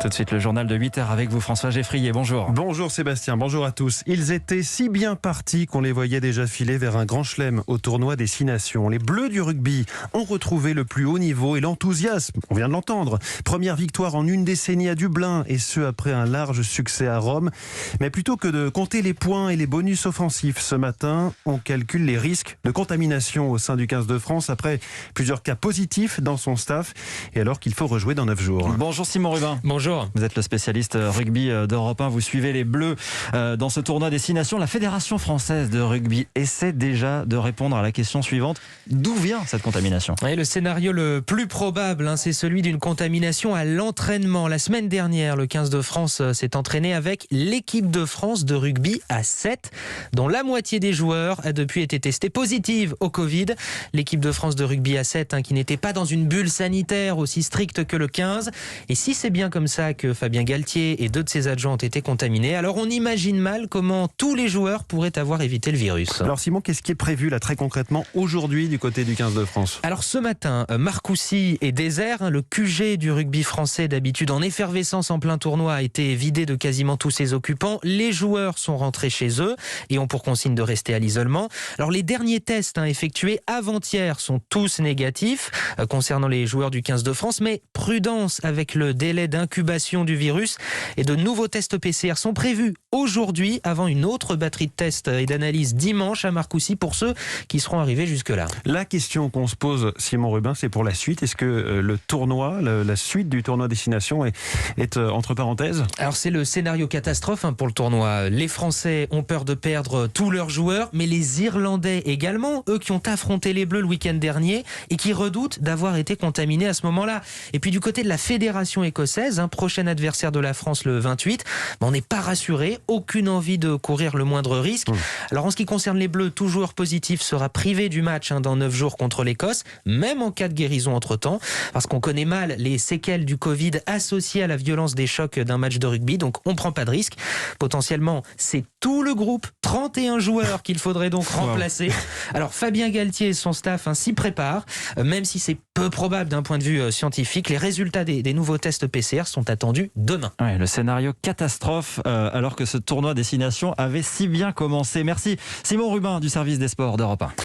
Tout de suite, le journal de 8h avec vous, François Geffrier. Bonjour. Bonjour Sébastien, bonjour à tous. Ils étaient si bien partis qu'on les voyait déjà filer vers un grand chelem au tournoi des 6 nations. Les Bleus du rugby ont retrouvé le plus haut niveau et l'enthousiasme. On vient de l'entendre. Première victoire en une décennie à Dublin et ce après un large succès à Rome. Mais plutôt que de compter les points et les bonus offensifs ce matin, on calcule les risques de contamination au sein du 15 de France après plusieurs cas positifs dans son staff et alors qu'il faut rejouer dans 9 jours. Bonjour Simon Rubin. Bonjour. Vous êtes le spécialiste rugby d'Europe 1. Vous suivez les Bleus dans ce tournoi des 6 nations. La Fédération française de rugby essaie déjà de répondre à la question suivante. D'où vient cette contamination ? Et le scénario le plus probable, c'est celui d'une contamination à l'entraînement. La semaine dernière, le 15 de France s'est entraîné avec l'équipe de France de rugby à 7, dont la moitié des joueurs a depuis été testée positive au Covid. L'équipe de France de rugby à 7 qui n'était pas dans une bulle sanitaire aussi stricte que le 15. Et si c'est bien comme ça que Fabien Galtier et 2 de ses adjoints ont été contaminés, alors on imagine mal comment tous les joueurs pourraient avoir évité le virus. Alors Simon, qu'est-ce qui est prévu là très concrètement aujourd'hui du côté du 15 de France ? Alors ce matin, Marcoussis est désert. Le QG du rugby français, d'habitude en effervescence en plein tournoi, a été vidé de quasiment tous ses occupants. Les joueurs sont rentrés chez eux et ont pour consigne de rester à l'isolement. Alors les derniers tests effectués avant-hier sont tous négatifs concernant les joueurs du 15 de France, mais prudence avec le délai d'incubation du virus et de nouveaux tests PCR sont prévus aujourd'hui avant une autre batterie de tests et d'analyses dimanche à Marcoussis pour ceux qui seront arrivés jusque-là. La question qu'on se pose, Simon Rubin, c'est pour la suite. Est-ce que le tournoi, la suite du tournoi Destination est entre parenthèses ? Alors c'est le scénario catastrophe pour le tournoi. Les Français ont peur de perdre tous leurs joueurs, mais les Irlandais également, eux qui ont affronté les Bleus le week-end dernier et qui redoutent d'avoir été contaminés à ce moment-là. Et puis du côté de la fédération écossaise, prochain adversaire de la France le 28, on n'est pas rassuré, aucune envie de courir le moindre risque. Alors en ce qui concerne les Bleus, tout joueur positif sera privé du match dans 9 jours contre l'Écosse, même en cas de guérison entre-temps, parce qu'on connaît mal les séquelles du Covid associées à la violence des chocs d'un match de rugby, donc on ne prend pas de risque. Potentiellement, c'est tout le groupe, 31 joueurs qu'il faudrait donc remplacer. Alors Fabien Galtier et son staff s'y préparent, même si c'est peu probable d'un point de vue scientifique. Les résultats des nouveaux tests PCR sont attendus demain. Ouais, le scénario catastrophe alors que ce tournoi Destination avait si bien commencé. Merci Simon Rubin du service des sports d'Europe 1.